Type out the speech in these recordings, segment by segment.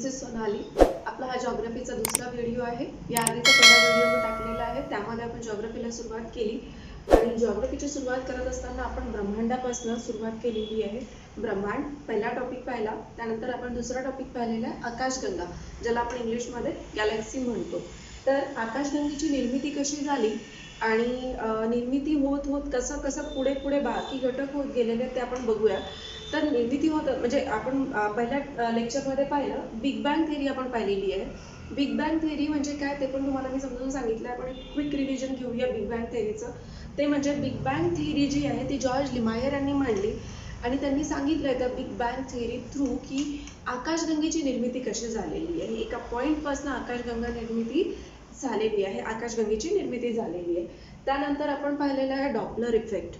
Is Sonali. आपला हा जॉग्रफीचा दुसरा व्हिडिओ आहे. या आधीचा पहिला व्हिडिओ मी टाकलेला आहे, त्यामध्ये आपण जॉग्रफीला सुरुवात केली आणि जॉग्रफीची सुरुवात करत असताना आपण ब्रह्मांडापासून सुरुवात केलेली आहे. ब्रह्मांड पहिला टॉपिक पाहिला, त्यानंतर आपण दुसरा टॉपिक पाहिलेला आहे आकाशगंगा, ज्याला आपण इंग्लिशमध्ये गॅलेक्सी म्हणतो. तर आकाशगंगेची निर्मिती कशी झाली आणि निर्मिती होत होत कसं कसं पुढे पुढे बाकी घटक होत गेलेले ते आपण बघूया. तर निर्मिती होत म्हणजे आपण पहिल्या लेक्चरमध्ये पाहिलं बिग बँग थेरी आपण पाहिलेली आहे. बिग बँग थेरी म्हणजे काय ते पण तुम्हाला मी समजून सांगितलं. आपण एक क्विक रिव्हिजन घेऊया बिग बँग थेरीचं. ते म्हणजे बिग बँग थेरी जी आहे ती जॉर्ज लिमायर यांनी मांडली आणि त्यांनी सांगितलं त्या बिग बँग थेरी थ्रू की आकाशगंगेची निर्मिती कशी झालेली आहे. एका पॉईंटपासून आकाशगंगा निर्मिती झालेली आहे, आकाशगंगेची निर्मिती झालेली आहे. त्यानंतर आपण पाहिलेलं आहे डॉपलर इफेक्ट.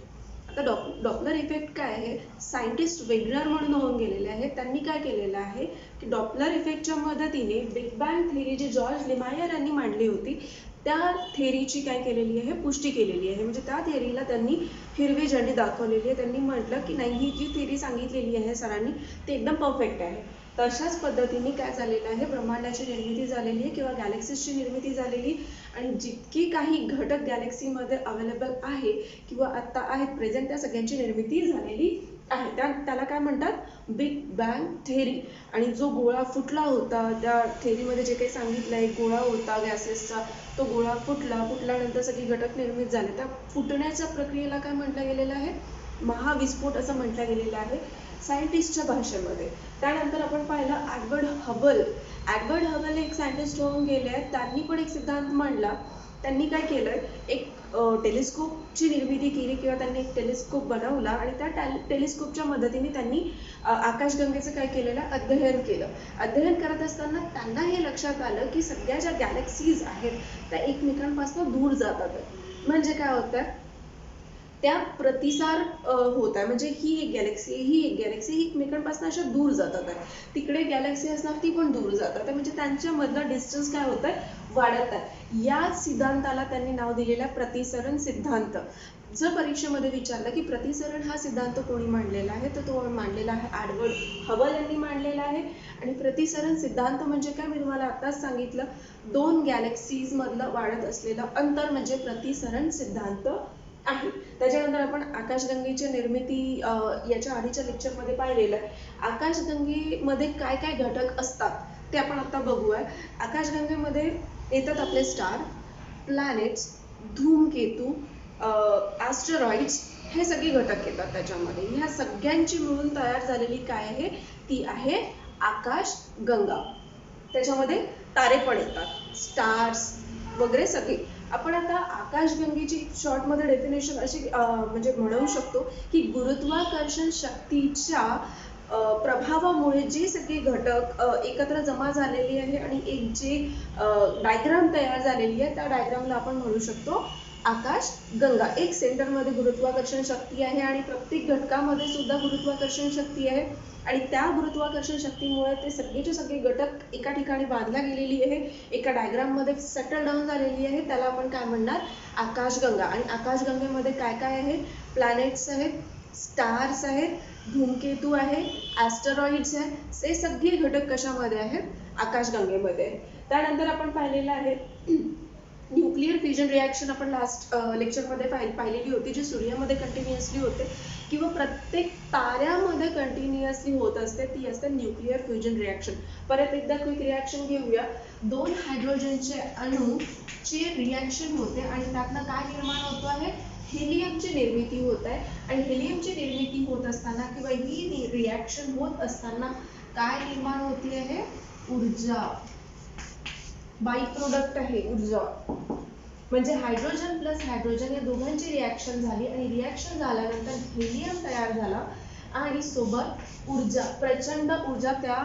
आता डॉपलर इफेक्ट काय आहे, सायंटिस्ट वेगनर म्हणून होऊन गेलेले आहे. त्यांनी काय केलेलं आहे की डॉपलर इफेक्टच्या मदतीने बिग बँग थेरी जी जॉर्ज लिमायर यांनी मांडली होती त्या थेरीची काय केलेली आहे, पुष्टी केलेली आहे. म्हणजे त्या थेरीला त्यांनी हिरवी झेंडी दाखवलेली आहे. त्यांनी म्हटलं की नाही, ही जी थेरी सांगितलेली आहे सरांनी ती एकदम परफेक्ट आहे. तशाच पद्धतीने काय झालेलं आहे, ब्रह्मांडाची निर्मिती झालेली आहे किंवा गॅलेक्सीजची निर्मिती झालेली आणि जितकी काही घटक गॅलेक्सीमध्ये अवेलेबल आहे किंवा आत्ता आहेत प्रेझेंट त्या सगळ्यांची निर्मिती झालेली आहे. त्याला काय म्हणतात, बिग बँग थेरी. आणि जो गोळा फुटला होता त्या थेरीमध्ये जे काही सांगितलं आहे, गोळा होता गॅसेसचा, तो गोळा फुटल्यानंतर सगळी घटक निर्मित झाले. त्या फुटण्याच्या प्रक्रियेला काय म्हटलं गेलेलं आहे, महाविस्फोट असं म्हटलं गेलेलं आहे सायंटिस्टच्या भाषेमध्ये. त्यानंतर आपण पाहिलं ॲडवर्ड हबल. ॲडवर्ड हबल एक सायंटिस्ट होऊन गेले आहेत. त्यांनी पण एक सिद्धांत मांडला. त्यांनी काय केलं, एक टेलिस्कोपची निर्मिती केली किंवा त्यांनी एक टेलिस्कोप बनवला आणि त्या टेलिस्कोपच्या मदतीने त्यांनी आकाशगंगेचं काय केलेलं, अध्ययन केलं. अध्ययन करत असताना त्यांना हे लक्षात आलं की सगळ्या ज्या गॅलेक्सीज आहेत त्या एकमेकांपासून दूर जातात. म्हणजे काय होतं, त्या प्रतिसार होत आहे. म्हणजे ही एक गॅलेक्सी ही एकमेकांपासून अशा दूर जातात आहे. तिकडे गॅलेक्सी असणार ती पण दूर जातात आहे. म्हणजे त्यांच्यामधलं डिस्टन्स काय होत आहे, वाढत आहे. या सिद्धांताला त्यांनी नाव दिलेलं आहे प्रतिसरण सिद्धांत. जर परीक्षेमध्ये विचारलं की प्रतिसरण हा सिद्धांत कोणी मांडलेला आहे, तर तो मांडलेला आहे ॲडवर्ड हबल यांनी मांडलेला आहे. आणि प्रतिसरण सिद्धांत म्हणजे काय, मी तुम्हाला आताच सांगितलं, दोन गॅलेक्सीज मधलं वाढत असलेलं अंतर म्हणजे प्रतिसरण सिद्धांत आहे. त्याच्यानंतर आपण आकाशगंगेची निर्मिती याच्या आधीच्या लेक्चरमध्ये पाहिलेलं आहे. आकाशगंगेमध्ये काय काय घटक असतात ते आपण आता बघूया. आकाशगंगेमध्ये येतात आपले स्टार, प्लॅनेट्स, धूमकेतू, ॲस्टेरॉइड्स, हे सगळे घटक येतात त्याच्यामध्ये. ह्या सगळ्यांची मिळून तयार झालेली काय आहे, ती आहे आकाशगंगा. त्याच्यामध्ये तारे पण येतात, स्टार्स वगैरे सगळे. आपण आता आकाशगंगेची शॉर्टमध्ये डेफिनेशन अशी म्हणजे म्हणू शकतो की गुरुत्वाकर्षण शक्तीच्या प्रभावामुळे जे सगळे घटक एकत्र जमा झालेली आहे आणि एक जे डायग्राम तयार झालेली आहे त्या डायग्रामला आपण म्हणू शकतो आकाशगंगा. एक सेंटरमध्ये गुरुत्वाकर्षण शक्ती आहे आणि प्रत्येक घटकामध्ये सुद्धा गुरुत्वाकर्षण शक्ती आहे आणि त्या गुरुत्वाकर्षण शक्तीमुळे ते सगळेचे सगळे घटक एका ठिकाणी बांधल्या गेलेली आहे, एका डायग्राममध्ये सेटल डाऊन झालेली आहे. त्याला आपण काय म्हणणार, आकाशगंगा. आणि आकाशगंगेमध्ये काय काय आहे, प्लॅनेट्स आहेत, स्टार्स आहेत, धूमकेतू आहे, ॲस्टेरॉइड्स आहे. हे सगळे घटक कशामध्ये आहेत, आकाशगंगेमध्ये. त्यानंतर आपण पाहिलेलं आहे न्यूक्लिअर फ्युजन रिॲक्शन. आपण लास्ट लेक्चरमध्ये पाहिलेली होती, जी सूर्यामध्ये कंटिन्युअसली होते किंवा प्रत्येक ताऱ्यामध्ये कंटिन्युअसली होत असते, ती असते न्यूक्लिअर फ्युजन रिॲक्शन. परत एकदा क्विक रिॲक्शन घेऊया. दोन हायड्रोजनचे अणूची रिॲक्शन होते आणि त्यातनं काय निर्माण होतो आहे, हेलियमची निर्मिती होत आहे. आणि हेलियमची निर्मिती होत असताना किंवा ही रिॲक्शन होत असताना काय निर्माण होती आहे, ऊर्जा. बाय प्रोडक्ट आहे ऊर्जा. म्हणजे हायड्रोजन प्लस हायड्रोजन या दोघांची रिॲक्शन झाली आणि रिॲक्शन झाल्यानंतर हेलियम तयार झाला आणि सोबत ऊर्जा, प्रचंड ऊर्जा त्या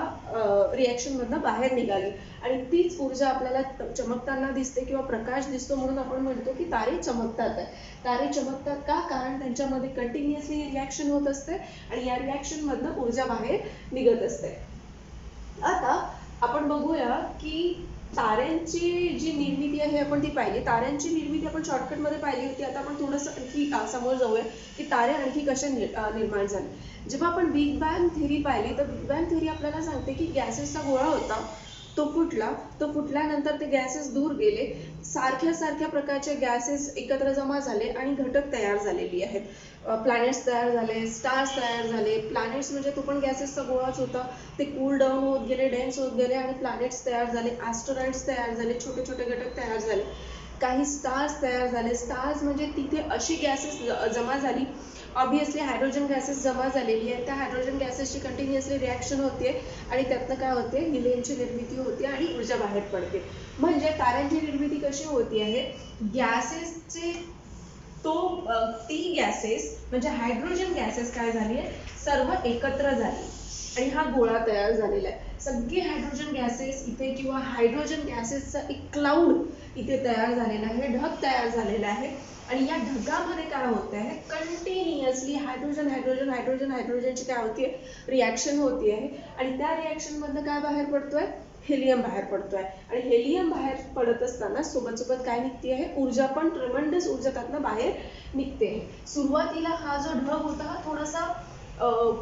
रिॲक्शन मधनं बाहेर निघाली. आणि तीच ऊर्जा आपल्याला चमकताना दिसते किंवा प्रकाश दिसतो, म्हणून आपण म्हणतो की तारे चमकतात आहे. तारे चमकतात का, कारण त्यांच्यामध्ये कंटिन्युअसली रिॲक्शन होत असते आणि या रिॲक्शन मधनं ऊर्जा बाहेर निघत असते. आता आपण बघूया की ताऱ्यांची जी निर्मिती आहे आपण ती पाहिली. ताऱ्यांची निर्मिती आपण शॉर्टकटमध्ये पाहिली होती. आता आपण थोडंसं आणखी समोर जाऊया की तारे आणखी कशा निर्माण झाले. जेव्हा आपण बिग बँग थेरी पाहिली तर बिग बँग थेरी आपल्याला सांगते की गॅसेसचा गोळा होता, तो फुटला. तो फुटल्यानंतर ते गॅसेस दूर गेले. सारख्या सारख्या प्रकारचे गॅसेस एकत्र जमा झाले आणि घटक तयार झालेली आहेत. प्लॅनेट्स तयार झाले, स्टार्स तयार झाले. प्लॅनेट्स म्हणजे तो पण गॅसेसचा गोळाच होता. ते कूल डाऊन होत गेले, डेन्स होत गेले आणि प्लॅनेट्स तयार झाले, ॲस्टेरॉइड्स तयार झाले, छोटे छोटे घटक तयार झाले, काही स्टार्स तयार झाले. स्टार्स म्हणजे तिथे अशी गॅसेस जमा झाली, ऑब्विसली हायड्रोजन गॅसेस जमा झालेली आहे. त्या हायड्रोजन गॅसेसची कंटिन्युअसली रिॲक्शन होते आणि त्यातनं काय होते, हिलियमची निर्मिती होते आणि ऊर्जा बाहेर पडते. म्हणजे ताऱ्यांची निर्मिती कशी होती आहे, गॅसेसचे ती गॅसेस म्हणजे हायड्रोजन गॅसेस काय झाली आहे, सर्व एकत्र झाली आणि हा गोळा तयार झालेला आहे. सगळे हायड्रोजन गॅसेस इथे किंवा हायड्रोजन गॅसेसचा एक क्लाउड इथे तयार झालेला आहे, ढग तयार झालेला आहे. आणि या ढगामध्ये काय होत आहे, कंटिन्युअसली हायड्रोजन हायड्रोजन हायड्रोजन हायड्रोजनची काय होतीये, रिॲक्शन होती आहे. आणि त्या रिॲक्शन मधनं काय बाहेर पडतोय, हेलियम बाहेर पडतोय. आणि हेलियम बाहेर पडत असताना सोबत सोबत काय निघते आहे, ऊर्जा पण, ट्रेमेंडस ऊर्जा त्यातनं बाहेर निघते आहे. सुरुवातीला हा जो ढग होता हा थोडासा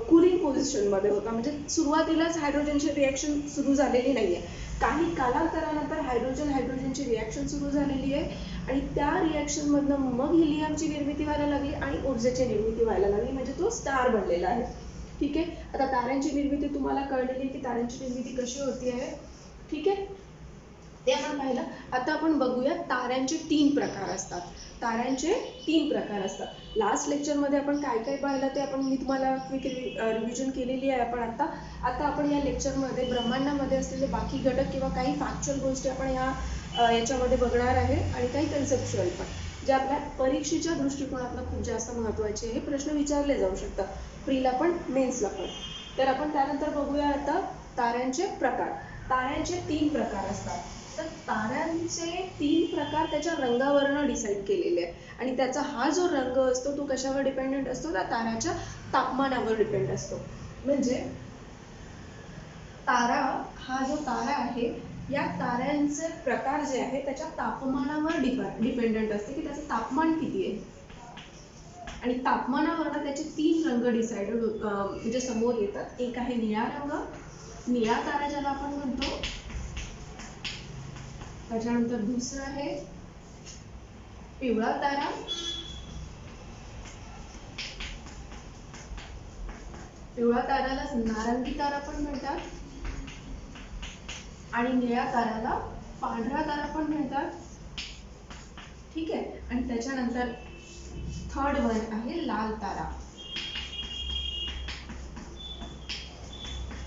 कुलिंग पोझिशन मध्ये होता, म्हणजे सुरुवातीलाच हायड्रोजनची रिॲक्शन सुरू झालेली नाहीये. काही कालांतरानंतर हायड्रोजनची रिॲक्शन सुरू झालेली आहे आणि त्या रिॲक्शन मधनं मग हिलियमची निर्मिती व्हायला लागली आणि ऊर्जेची निर्मिती व्हायला लागली, म्हणजे तो स्टार बनलेला आहे. ठीक आहे. आता ताऱ्यांची निर्मिती तुम्हाला कळलेली आहे की ताऱ्यांची निर्मिती कशी होती आहे. ठीक आहे, ते आपण पाहिलं. आता आपण बघूया ताऱ्यांचे 3 प्रकार असतात. ताऱ्यांचे 3 प्रकार असतात. लास्ट लेक्चरमध्ये आपण काय काय पाहिलं ते मी तुम्हाला क्विक रिव्हिजन केलेली आहे. आपण आता आपण या लेक्चरमध्ये ब्रह्मांडामध्ये असलेले बाकी घटक किंवा काही फॅक्च्युअल गोष्टी आपण याच्यामध्ये बघणार आहे आणि काही कन्सेप्च्युअल पण, जे आपल्या परीक्षेच्या दृष्टिकोनातून खूप जास्त महत्त्वाचे हे प्रश्न विचारले जाऊ शकतात, प्रीला पण मेन्सला पण. तर आपण त्यानंतर बघूया आता ताऱ्यांचे प्रकार. ताऱ्यांचे 3 प्रकार असतात. तर ताऱ्यांचे 3 प्रकार त्याच्या रंगावरनं डिसाईड केलेले आहे आणि त्याचा हा जो रंग असतो तो कशावर डिपेंडेंट असतो, त्या ताऱ्याच्या तापमानावर डिपेंड असतो. म्हणजे तारा हा जो तारा आहे, या ताऱ्यांचे प्रकार जे आहे त्याच्या तापमानावर डिपेंडेंट असते की त्याचं तापमान किती आहे. आणि तापमानावरनं त्याचे 3 रंग डिसाइडेड म्हणजे समोर येतात. एक आहे निळा रंग, निळा तारा ज्याला आपण म्हणतो. त्याच्यानंतर दुसरं आहे पिवळा तारा, पिवळा ताऱ्याला नारंगी तारा पण म्हणतात आणि निळ्या ताऱ्याला पांढरा तारा पण म्हणतात. ठीक आहे. आणि त्याच्यानंतर थर्ड वन आहे लाल तारा.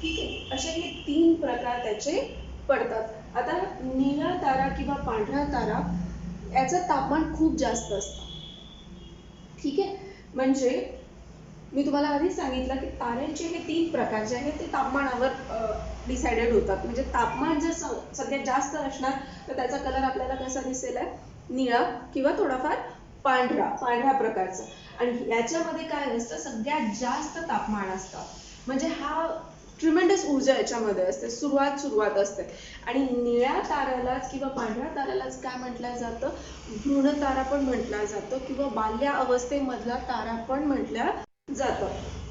ठीक आहे. असे हे 3 प्रकार त्याचे पडतात. आता निळा तारा किंवा पांढरा तारा याचं तापमान खूप जास्त असतं. ठीक आहे. म्हणजे मी तुम्हाला आधीच सांगितलं की ताऱ्यांचे हे 3 प्रकार जे आहेत ते तापमानावर डिसाइडेड होतात. म्हणजे तापमान जर सगळ्यात जास्त असणार तर त्याचा कलर आपल्याला कसा दिसेल, निळा किंवा थोडाफार पांढऱ्या प्रकारचा. आणि याच्यामध्ये काय असतं, सगळ्यात जास्त तापमान असतं. म्हणजे हा ट्रिमेंडस ऊर्जा याच्यामध्ये असते, सुरुवात असते. आणि निळ्या ताऱ्यालाच किंवा पांढऱ्या ताऱ्यालाच काय म्हटलं जातं, भ्रूण तारा पण म्हटलं जातं किंवा बाल्या अवस्थेमधला तारा पण म्हटलं जातं.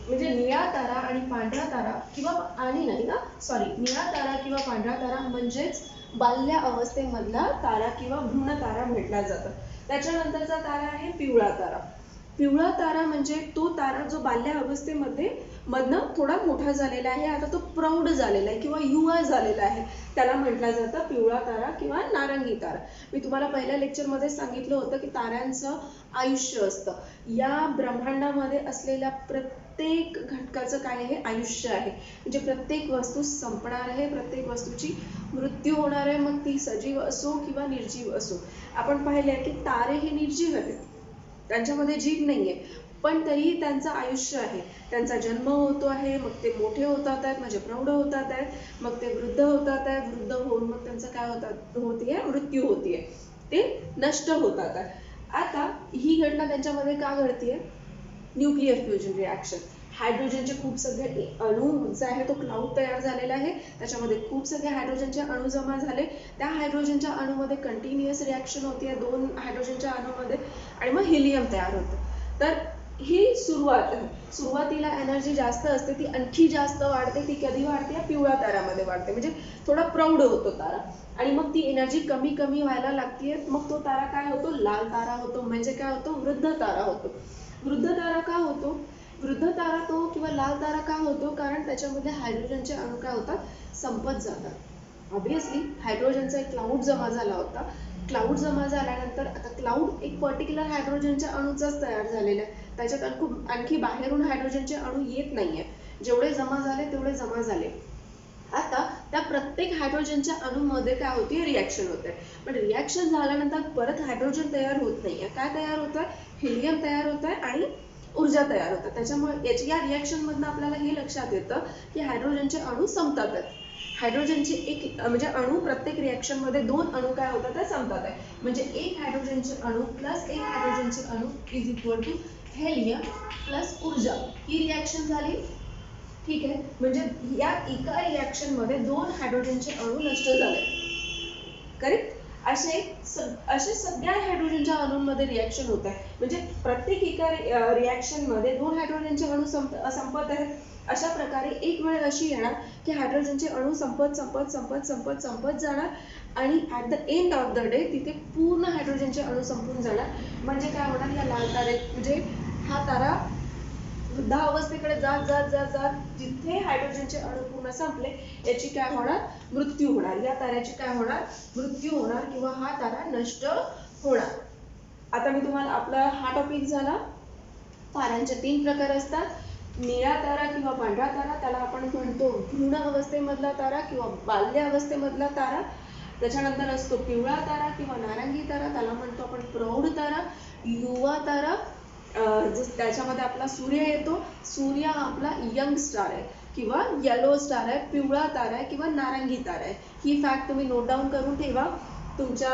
म्हणजे निळा तारा आणि पांढरा तारा किंवा निळा तारा किंवा पांढरा तारा म्हणजेच बाल्या अवस्थेमधला तारा किंवा भ्रूण तारा म्हटला जातं. त्याच्यानंतरचा तारा आहे पिवळा तारा. पिवळा तारा म्हणजे तो तारा जो बाल्या अवस्थेमध्ये मधनं थोडा मोठा झालेला आहे, आता तो प्रौढ झालेला आहे किंवा युवा झालेला आहे, त्याला म्हटलं जातं पिवळा तारा किंवा नारंगी तारा. मी तुम्हाला पहिल्या लेक्चरमध्ये सांगितलं होतं की ताऱ्यांचं आयुष्य असतं. या ब्रह्मांडामध्ये असलेल्या प्रत्येक घटकाचं काय आहे, आयुष्य आहे. म्हणजे प्रत्येक वस्तू संपणार आहे, प्रत्येक वस्तूची मृत्यू होणार आहे, मग ती सजीव असो किंवा निर्जीव असो. आपण पाहिले की तारे हे निर्जीव आहेत, त्यांच्यामध्ये जीव नाहीये, पण तरीही त्यांचं आयुष्य आहे. त्यांचा जन्म होतो आहे, मग ते मोठे होतात आहेत म्हणजे प्रौढ होतात आहेत, मग ते वृद्ध होतात आहेत, वृद्ध होऊन मग त्यांचं काय होतीये, मृत्यू होतीये, ते नष्ट होतात आहेत. आता ही घटना त्यांच्यामध्ये का घडतीये, न्यूक्लिअर फ्युजन रिॲक्शन. हायड्रोजनचे खूप सगळे अणू जे आहे तो क्लाउड तयार झालेला आहे, त्याच्यामध्ये खूप सगळे हायड्रोजनचे अणू जमा झाले, त्या हायड्रोजनच्या अणूमध्ये कंटिन्युअस रिॲक्शन होते दोन हायड्रोजनच्या अणूमध्ये आणि मग हिलियम तयार होतं. तर ही सुरुवातीला एनर्जी जास्त असते, ती आणखी जास्त वाढते. ती कधी वाढते? पिवळ्या ताऱ्यामध्ये वाढते, म्हणजे थोडा प्रौढ होतो तारा आणि मग ती एनर्जी कमी कमी व्हायला लागते. मग तो तारा काय होतो? लाल तारा होतो. म्हणजे काय होतो? वृद्ध तारा होतो. वृद्ध तारा का होतो? वृद्ध तारा तो किंवा लाल तारा का होतो? कारण त्याच्यामध्ये हायड्रोजनचे अणू काय होतात? संपत जातात. ऑब्विसली हायड्रोजनचा एक क्लाउड जमा झाला होता. क्लाउड जमा झाल्यानंतर आता क्लाउड एक पर्टिक्युलर हायड्रोजनच्या अणूचाच तयार झालेला आहे, त्याच्यात आणखी बाहेरून हायड्रोजनचे अणू येत नाहीये. जेवढे जमा झाले तेवढे जमा झाले. आता त्या प्रत्येक हायड्रोजनच्या अणूमध्ये काय होते? रिॲक्शन होते. पण रिॲक्शन झाल्यानंतर परत हायड्रोजन तयार होत नाहीये. काय तयार होतंय? हिलियम तयार होतंय आणि ऊर्जा तयार होतात. त्याच्यामुळे या रिॲक्शन मधनं आपल्याला हे लक्षात येतं की हायड्रोजनचे अणू संपतात. हायड्रोजनचे एक म्हणजे अणू प्रत्येक रिॲक्शन मध्ये दोन अणू काय होतात? ते संपतात आहे. म्हणजे एक हायड्रोजनचे अणू प्लस एक हायड्रोजनचे अणू is equal to helium plus ऊर्जा. ही रिॲक्शन झाली. ठीक आहे, म्हणजे या एका रिॲक्शन मध्ये दोन हायड्रोजनचे अणू नष्ट झाले. करेक्ट? असे सगळ्या हायड्रोजनच्या अणूंमध्ये रिॲक्शन होत आहे. म्हणजे प्रत्येक एका रिॲक्शन मध्ये दोन हायड्रोजनचे अणू संपत आहेत. अशा प्रकारे एक वेळ अशी येणार की हायड्रोजनचे अणू संपत जाणार आणि at the end of the day तिथे पूर्ण हायड्रोजनचे अणू संपून जाणार. म्हणजे काय होणार? या लाल तारे म्हणजे हा तारा वृद्धावस्थेकडे जात जात जात जात जिथे हायड्रोजनचे अणू पूर्ण संपले याची काय होणार? मृत्यू होणार. या ताऱ्याची काय होणार? मृत्यू होणार किंवा हा तारा नष्ट होणार. आता मी तुम्हाला आपला हा टॉपिक झाला. ताऱ्यांचे 3 प्रकार असतात. निळा तारा किंवा पांढरा तारा, त्याला आपण म्हणतो भ्रूण अवस्थेमधला तारा किंवा बाल्य अवस्थेमधला तारा. त्याच्यानंतर असतो पिवळा तारा किंवा नारंगी तारा, त्याला म्हणतो आपण प्रौढ तारा. युवा तारा, त्याच्यामध्ये आपला सूर्य येतो. सूर्य हा आपला यंग स्टार आहे किंवा येलो स्टार आहे, पिवळा तारा आहे किंवा नारंगी तारा आहे. ही फॅक्ट तुम्ही नोट डाऊन करून ठेवा. तुमच्या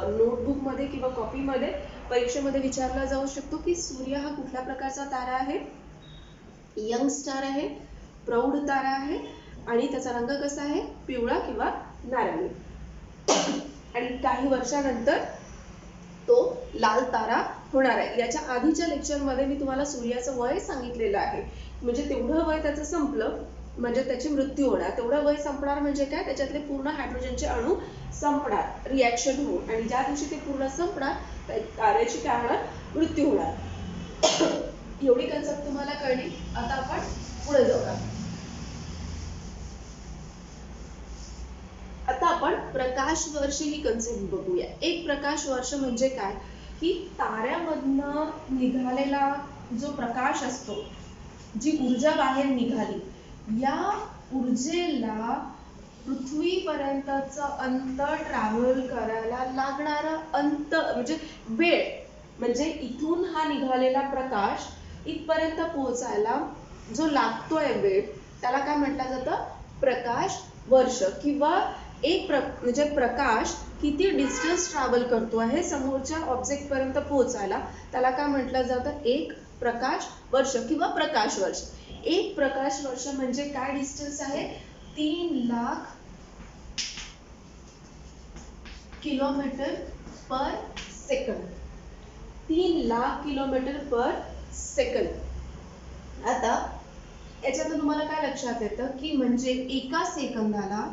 नोटबुक मध्ये किंवा कॉपीमध्ये परीक्षेमध्ये विचारला जाऊ शकतो की सूर्य हा कुठल्या प्रकारचा तारा आहे? यंग स्टार आहे, प्रौढ तारा आहे आणि त्याचा रंग कसा आहे? पिवळा किंवा नारंगी. आणि काही वर्षानंतर तो लाल तारा होणार आहे. याच्या आधीच्या लेक्चरमध्ये मी तुम्हाला सूर्याचं वय सांगितलेलं आहे. म्हणजे तेवढं वय त्याचं संपलं म्हणजे त्याची मृत्यू होणार. तेवढं वय संपणार म्हणजे काय? त्याच्यातले पूर्ण हायड्रोजनचे अणू संपणार रिॲक्शन होऊन, आणि ज्या दिवशी ते पूर्ण संपणार ताऱ्याची काय होणार? मृत्यू होणार. एवढी कन्सेप्ट तुम्हाला कळली. आता आपण पुढे जाऊया. आता आपण प्रकाश वर्ष ही कन्सेप्ट बघूया. एक प्रकाश वर्ष म्हणजे काय? की ताऱ्यामधनं निघालेला जो प्रकाश असतो, जी ऊर्जा बाहेर निघाली, या ऊर्जेला पृथ्वीपर्यंतचं अंतर ट्रॅव्हल करायला लागणारा म्हणजे वेळ, म्हणजे इथून हा निघालेला प्रकाश इथपर्यंत पोहोचायला जो लागतोय वेळ, त्याला काय म्हटलं जातं? प्रकाश वर्ष. किंवा म्हणजे प्रकाश किती डिस्टन्स ट्रॅव्हल करतो आहे समोरच्या ऑब्जेक्ट पर्यंत पोहोचायला, त्याला काय म्हटलं जातं? एक प्रकाश वर्ष किंवा प्रकाश वर्ष. एक प्रकाश वर्ष म्हणजे काय डिस्टन्स आहे? 3,00,000 kilometre per second. 3,00,000 kilometre per second. आता याच्यातून तुम्हाला काय लक्षात येतं की म्हणजे एका सेकंदाला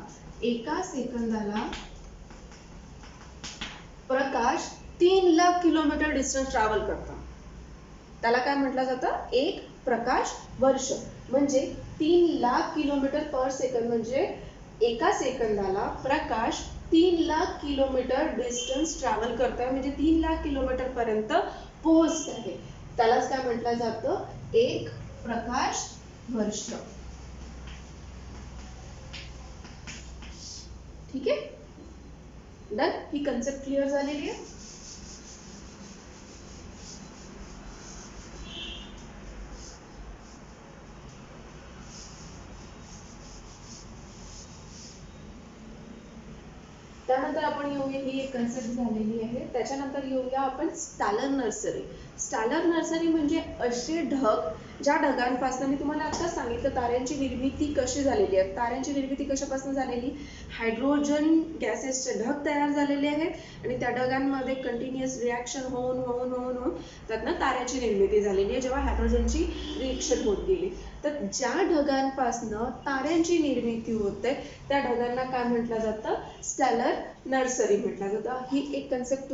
प्रकाश 3,00,000 किलोमीटर डिस्टन्स ट्रॅव्हल करतो. त्याला काय म्हटलं जातं? एक प्रकाश वर्ष. म्हणजे 3,00,000 किलोमीटर पर सेकंद म्हणजे एका सेकंदाला प्रकाश 3,00,000 किलोमीटर डिस्टन्स ट्रॅव्हल करतोय, म्हणजे 3,00,000 किलोमीटर पर्यंत पोहोचत आहे. त्यालाच काय म्हटलं जातं? एक प्रकाश वर्ष. ठीक आहे, डन. ही कन्सेप्ट क्लिअर झालेली आहे. त्यानंतर आपण येऊया, ही एक कन्सेप्ट झालेली आहे. त्याच्यानंतर येऊया आपण स्कॅलर नर्सरी. स्टॅलर नर्सरी म्हणजे असे ढग, ज्या ढगांपासून मी तुम्हाला आता सांगितलं ताऱ्यांची निर्मिती कशी झालेली आहे. ताऱ्यांची निर्मिती कशापासून झालेली? हायड्रोजन गॅसेसचे ढग तयार झालेले आहेत आणि त्या ढगांमध्ये कंटिन्युअस रिॲक्शन होऊन होऊन होऊन होऊन त्यातनं ताऱ्याची निर्मिती झालेली आहे, जेव्हा हायड्रोजनची रिएक्शन होत गेली. तर ज्या ढगांपासनं ताऱ्यांची निर्मिती होते त्या ढगांना काय म्हटलं जातं? स्टॅलर नर्सरी म्हटलं जातं. ही एक कन्सेप्ट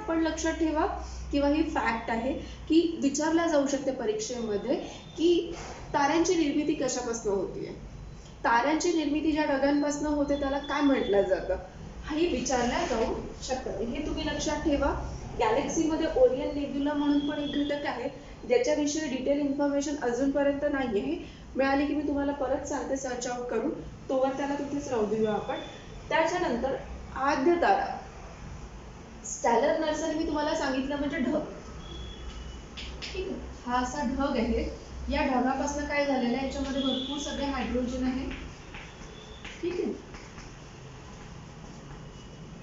पण लक्षात ठेवा किंवा ही फॅक्ट आहे की विचारला जाऊ शकते परीक्षेमध्ये की ताऱ्यांची निर्मिती कशापासून होतीये, ताऱ्यांची निर्मिती ज्या ढगांपासून होते त्याला काय म्हटलं जातं, हे विचारल्या जाऊ शकतं. हे तुम्ही लक्षात ठेवा. गॅलेक्सीमध्ये ओरियन नेब्युला म्हणून पण एक घटक आहे ज्याच्याविषयी डिटेल इन्फॉर्मेशन अजूनपर्यंत नाही आहे. मिळाली की मी तुम्हाला परत सांगते सर्च आउट करून, तोवर त्याला तिथेच राहू देऊया आपण. त्याच्यानंतर आद्य तारा. स्टॅलर नर्सरी मी तुम्हाला सांगितलं म्हणजे ढग. ठीक आहे, हा असा ढग आहे. या ढगापासून काय झालेलं आहे, याच्यामध्ये भरपूर सगळे हायड्रोजन आहे. ठीक आहे,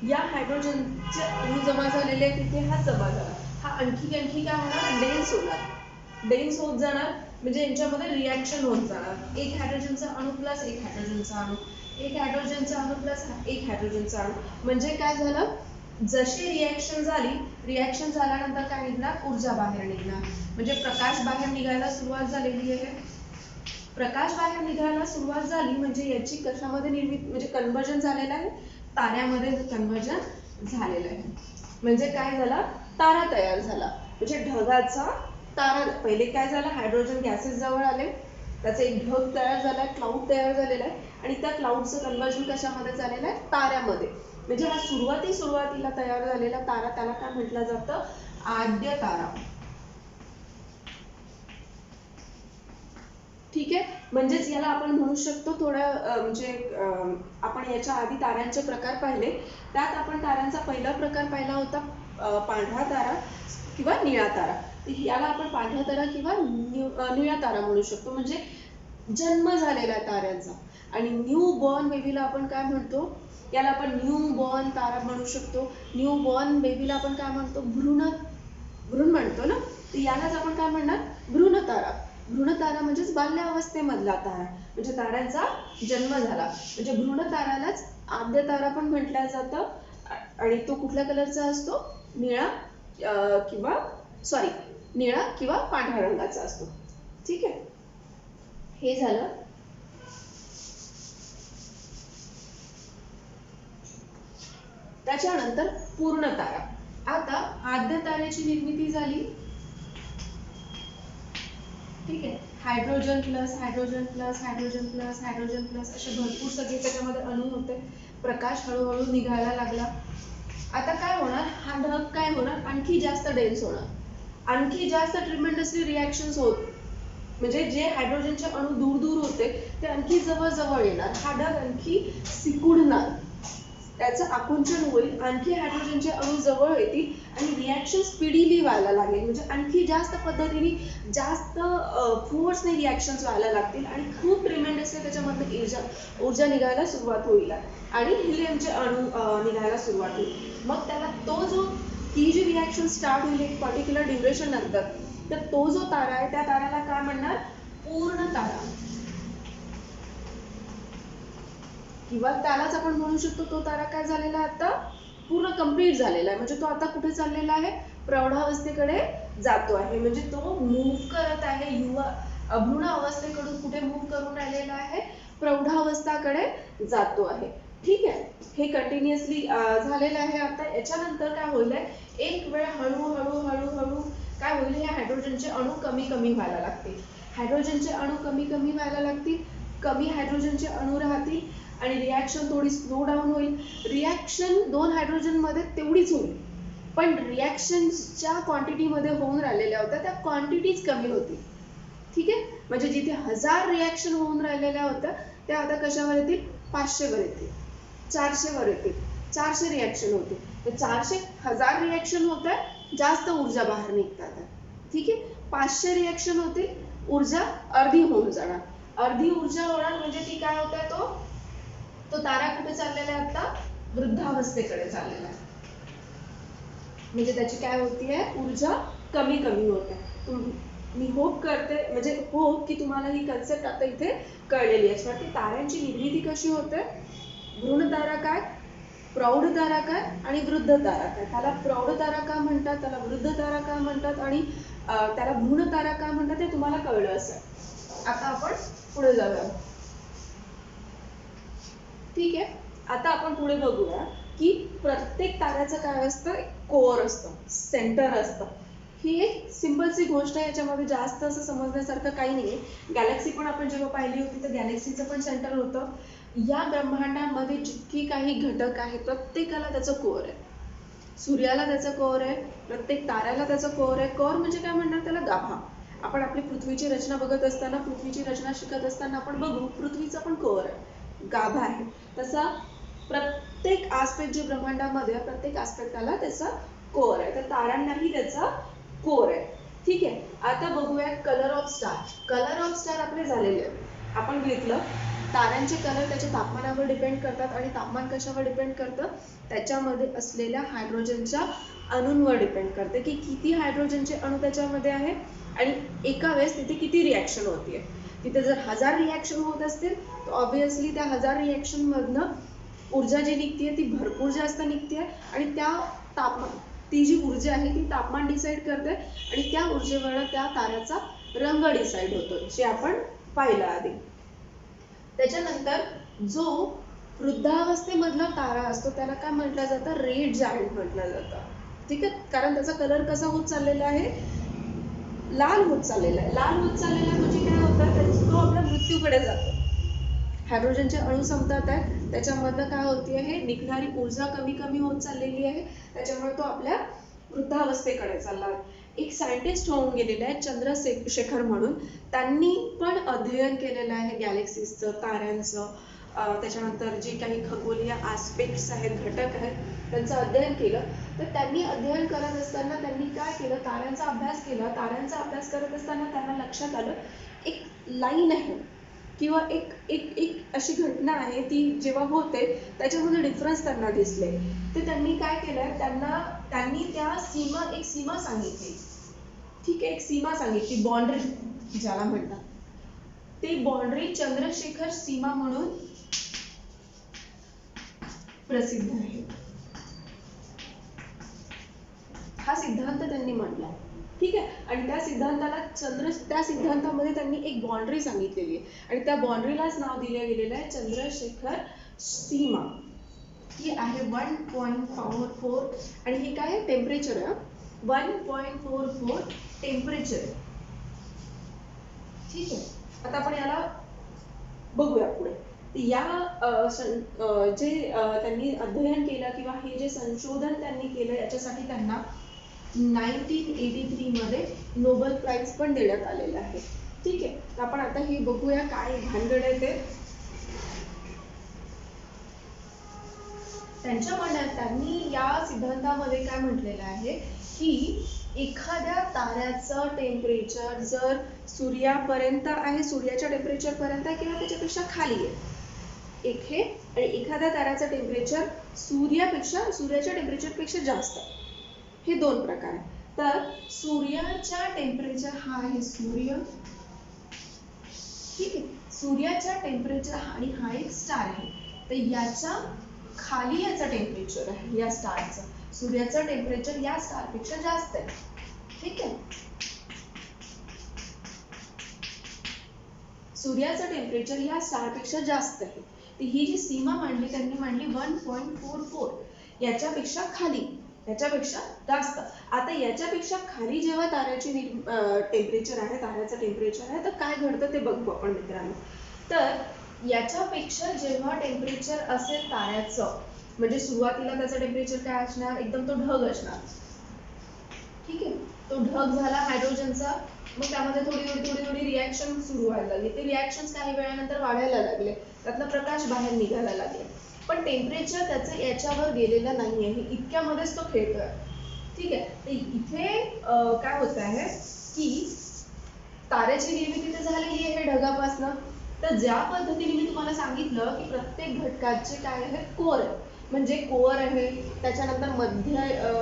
या हायड्रोजनचे अणू जमा झालेले आहेत तिथे, हा जमा झाला, हा आणखी काय होणार? डेन्स होणार. डेन्स होत जाणार म्हणजे यांच्यामध्ये रिॲक्शन होत जाणार. एक हायड्रोजनचा अणू प्लस एक हायड्रोजनचा अणू, एक हायड्रोजनचा अणू प्लस एक हायड्रोजनचा अणू. म्हणजे काय झालं? जशी रिॲक्शन झाली, रिॲक्शन झाल्यानंतर काय निघणार? ऊर्जा बाहेर निघणार. म्हणजे प्रकाश बाहेर निघायला सुरुवात झालेली आहे. प्रकाश बाहेर निघायला सुरुवात झाली म्हणजे याची कशामध्ये निर्मिती, म्हणजे कन्वर्जन झालेलं आहे, ताऱ्यामध्ये कन्वर्जन झालेलं आहे. म्हणजे काय झाला? तारा तयार झाला. म्हणजे ढगाचा तारा. पहिले काय झालं? हायड्रोजन गॅसेस जवळ आले, त्याचा एक ढग तयार झाला, क्लाउड तयार झालेला आहे आणि त्या क्लाउडचं कन्वर्जन कशामध्ये झालेलं आहे? ताऱ्यामध्ये. म्हणजे हा सुरुवातीला तयार झालेला तारा, त्याला काय म्हटलं जातं? आद्य तारा. ठीक आहे, म्हणजेच याला आपण म्हणू शकतो म्हणजे आपण याच्या आधी ताऱ्यांचे प्रकार पाहिले, त्यात आपण ताऱ्यांचा पहिला प्रकार पाहिला होता पांढरा तारा किंवा निळा तारा. याला आपण पांढरा तारा किंवा निळा तारा म्हणू शकतो, म्हणजे जन्म झालेला ताऱ्यांचा. आणि न्यू बॉर्न बेबीला आपण काय म्हणतो? याला आपण न्यू बॉर्न तारा म्हणू शकतो. न्यू बॉर्न बेबीला आपण काय म्हणतो? भ्रूण म्हणतो ना, तर यालाच आपण काय म्हणणार? भ्रूण तारा. भ्रूण तारा म्हणजेच बाल्यावस्थेमधला तारा, म्हणजे ताऱ्यांचा जन्म झाला. म्हणजे भ्रूण तारालाच आद्य तारा पण म्हटलं जातं. आणि तो कुठल्या कलरचा असतो? निळा किंवा पांढऱ्या रंगाचा असतो. ठीक आहे, हे झालं. त्याच्यानंतर पूर्ण तारा. आता आद्य ताऱ्याची निर्मिती झाली. ठीक आहे, hydrogen plus hydrogen plus hydrogen plus hydrogen plus असे भरपूर सगळे त्याच्यामध्ये अणू होते. प्रकाश हळूहळू निघायला लागला. आता काय होणार? हा ढग काय होणार? आणखी जास्त डेन्स होणार, आणखी जास्त ट्रिमेंडसली रिॲक्शन्स होत, म्हणजे जे हायड्रोजनचे अणू दूर दूर होते ते आणखी जवळ जवळ येणार. हा ढग आणखी सिकुडणार, त्याचं आकुंचन होईल, आणखी हायड्रोजनचे अणू जवळ येतील आणि रिॲक्शन स्पीडीली व्हायला लागेल. म्हणजे आणखी जास्त पद्धतीने, जास्त फोर्सने रिॲक्शन्स व्हायला लागतील आणि खूप ट्रिमेंडसली त्याच्यामधनं ऊर्जा निघायला सुरुवात होईल आणि हिलियमचे अणू निघायला सुरुवात होईल. मग त्याला ती जी रिॲक्शन स्टार्ट होईल एक पर्टिक्युलर ड्युरेशन नंतर, तर तो जो तारा आहे त्या ताऱ्याला काय म्हणणार? पूर्ण तारा. किंवा त्यालाच आपण म्हणू शकतो तो तारा काय झालेला आता? पूर्ण कंप्लीट झालेला आहे. म्हणजे तो आता कुठे चाललेला आहे? प्रौढावस्थेकडे जातो आहे. म्हणजे तो मूव्ह करत आहे, भ्रूण अवस्थेकडून कुठे मूव्ह करून राहिलेला आहे? प्रौढावस्थाकडे जातो आहे. ठीक आहे, हे कंटिन्युअसली झालेलं आहे. आता याच्यानंतर काय होईल? एक वेळ हळूहळू काय होईल? हे हायड्रोजनचे अणू कमी व्हायला लागतील. हायड्रोजनचे अणू कमी व्हायला लागतील, कमी हायड्रोजनचे अणू राहतील आणि रिॲक्शन थोडी स्लो डाऊन होईल. रिॲक्शन 2 हायड्रोजनमध्ये तेवढीच होईल, पण रिॲक्शन ज्या क्वांटिटीमध्ये होऊन राहिलेल्या होत्या त्या क्वांटिटीज कमी होतील. ठीक आहे, म्हणजे जिथे 1000 रिॲक्शन होऊन राहिलेल्या होत्या त्या आता कशावर येतील? 500 वर येतील, 400 वर येतील. 400 रिॲक्शन होते, तर 400 1000 रिॲक्शन होत आहे, जास्त ऊर्जा बाहेर निघतात. ठीक आहे, 500 रिॲक्शन होतील, ऊर्जा अर्धी होऊन जाणार. अर्धी ऊर्जा होणार म्हणजे ती काय होत आहे? तो तारा कुठे चाललेला आहे आता? वृद्धावस्थेकडे चाललेला आहे. म्हणजे त्याची काय होतीये? ऊर्जा कमी कमी होत आहे. मी होप करते, म्हणजे होप की तुम्हाला ही कन्सेप्ट आता इथे कळलेली असणार की ताऱ्यांची निर्मिती कशी होते. भ्रूण तारा काय, प्रौढ तारा काय आणि वृद्ध तारा काय. त्याला प्रौढ तारा का म्हणतात, त्याला वृद्ध तारा का म्हणतात आणि त्याला भ्रूण तारा का म्हणतात ते तुम्हाला कळलं असेल. आता आपण पुढे जाऊया. ठीक आहे, आता आपण पुढे बघूया की प्रत्येक ताऱ्याचं काय असतं, कोअर असतं, सेंटर असतं. ही एक सिंपलची गोष्ट आहे, याच्यामध्ये जास्त असं समजण्यासारखं काही नाही आहे. गॅलेक्सी पण आपण जेव्हा पाहिली होती तर गॅलेक्सीचं पण सेंटर होतं. या ब्रह्मांडामध्ये जितकी काही घटक आहेत प्रत्येकाला त्याचं कोअर आहे. सूर्याला त्याचं कोअर आहे, प्रत्येक ताऱ्याला त्याचं कोअर आहे. कोअर म्हणजे काय म्हणणार त्याला, गाभा. आपण आपली पृथ्वीची रचना बघत असताना, पृथ्वीची रचना शिकत असताना आपण बघू पृथ्वीचा पण कोअर आहे, गाभा आहे. तसा प्रत्येक आस्पेक्ट जे ब्रह्मांडामध्ये आहे प्रत्येक आस्पेक्टाला त्याचा कोअर आहे. तर ताऱ्यांनाही त्याचा कोअर आहे. ठीक आहे, आता बघूया colour of star. Colour of star आपले झालेले आहे. आपण घेतलं ताऱ्यांचे कलर त्याच्या तापमानावर डिपेंड करतात आणि तापमान कशावर डिपेंड करतं, त्याच्यामध्ये असलेल्या हायड्रोजनच्या अणूंवर डिपेंड करते की किती हायड्रोजनचे अणू त्याच्यामध्ये आहे आणि एका वेळेस तिथे किती रिॲक्शन होतीये. तिथे जर 1000 रिॲक्शन होत असतील तर ऑब्व्हियसली त्या 1000 रिॲक्शन मधनं ऊर्जा जी निघतीये ती भरपूर जास्त निघतीये आणि त्या तापमान, ती जी ऊर्जा आहे ती तापमान डिसाईड करते आणि त्या ऊर्जेवर त्या ताऱ्याचा रंग डिसाईड होतो, जे आपण पाहिलं आधी. त्याच्यानंतर जो वृद्धावस्थेमधला तारा असतो त्याला काय म्हटलं जातं, रेड जायंट म्हटलं जातं. ठीक आहे, कारण त्याचा कलर कसा होत चाललेला आहे, लाल होत चाललेला आहे. लाल होत चाललेला म्हणजे काय होतं, तो आपल्या मृत्यूकडे जातो. हायड्रोजनचे अणू संपतात आहेत, त्याच्यामधनं काय होती आहे, निघणारी ऊर्जा कमी कमी होत चाललेली आहे, त्याच्यामुळे तो आपल्या वृद्धावस्थेकडे चालला. एक सायंटिस्ट होऊन गेलेला आहे चंद्रशेखर म्हणून, त्यांनी पण अध्ययन केलेलं आहे गॅलेक्सीजचं, ताऱ्यांचं, त्याच्यानंतर जे काही खगोलीय आस्पेक्ट्स आहेत, घटक आहेत, त्यांचं अध्ययन केलं. तर त्यांनी अध्ययन करत असताना त्यांनी काय केलं, ताऱ्यांचा अभ्यास केला. ताऱ्यांचा अभ्यास करत असताना त्यांना लक्षात आलं एक लाईन आहे किंवा एक एक एक अशी घटना आहे, ती जेव्हा होते त्याच्यामध्ये डिफरन्स त्यांना दिसले. तर त्यांनी काय केलंय, त्यांनी त्या एक सीमा सांगितली. ठीक आहे, एक सीमा सांगितली, बाउंड्री ज्याला म्हणतात. ते बाउंड्री चंद्रशेखर सीमा म्हणून प्रसिद्ध आहे. हा सिद्धांत त्यांनी मांडला. ठीक आहे, आणि त्या सिद्धांतामध्ये त्यांनी एक बाउंड्री सांगितलेली आहे आणि त्या बाउंड्रीलाच नाव दिलं गेलेलं आहे चंद्रशेखर सीमा. ही आहे 1.44 आणि हे काय आहे, टेम्परेचर आहे. 1.44 टेम्परेचर. ठीक आहे, आता आपण याला बघूया पुढे. या जे त्यांनी अध्ययन केलं किंवा हे जे संशोधन त्यांनी केलं याच्यासाठी त्यांना 1983 मध्ये नोबेल प्राइज पण देण्यात आलेलं आहे. ठीक आहे, तर आपण आता हे बघूया काय भानगड आहे ते. त्यांनी या सिद्धांतामध्ये काय म्हटलेलं आहे की एखाद्या ताऱ्याचं टेम्परेचर जर सूर्यापर्यंत आहे, सूर्याच्या टेम्परेचर पर्यंत किंवा त्याच्यापेक्षा खाली आहे एक हे, आणि एखाद्या ताऱ्याचं टेम्परेचर सूर्याच्या टेम्परेचरपेक्षा जास्त आहे. हे दोन प्रकार आहेत. तर सूर्याच्या टेम्परेचर हा आहे सूर्य. ठीक आहे, सूर्याच्या टेम्परेचर आणि हा एक स्टार आहे. तर याच्या खाली याचं टेम्परेचर आहे, या स्टारचं. सूर्याचं टेम्परेचर या स्टारपेक्षा जास्त आहे. ठीक आहे, सूर्याचं टेम्परेचर या स्टारपेक्षा जास्त आहे. तर ही जी सीमा मांडली त्यांनी मांडली 1.44, याच्यापेक्षा खाली, याच्यापेक्षा जास्त. आता याच्यापेक्षा खाली जेव्हा ताऱ्याची टेम्परेचर आहे, ताऱ्याचं टेम्परेचर आहे, तर काय घडतं ते बघू आपण मित्रांनो. तर याच्यापेक्षा जेव्हा टेम्परेचर असेल ताऱ्याचं, म्हणजे सुरुवातीला त्याचं टेम्परेचर काय असणार, एकदम तो ढग असणार. ठीक आहे, तो ढग झाला हायड्रोजनचा, मग त्यामध्ये थोडी रिॲक्शन सुरू व्हायला लागली. ते रिॲक्शन्स काही वेळानंतर वाढायला लागले, त्यातला प्रकाश बाहेर निघायला लागले, पण टेम्परेचर त्याचं याच्यावर गेलेलं नाही आहे, इतक्यामध्येच तो खेळतोय. ठीक आहे, तर इथे काय होत आहे की ताऱ्याची निर्मिती तर झालेली आहे ढगापासनं. तर ज्या पद्धतीने मी तुम्हाला सांगितलं की प्रत्येक घटकाचे काय आहे, कोअर आहे. म्हणजे कोअर आहे, त्याच्यानंतर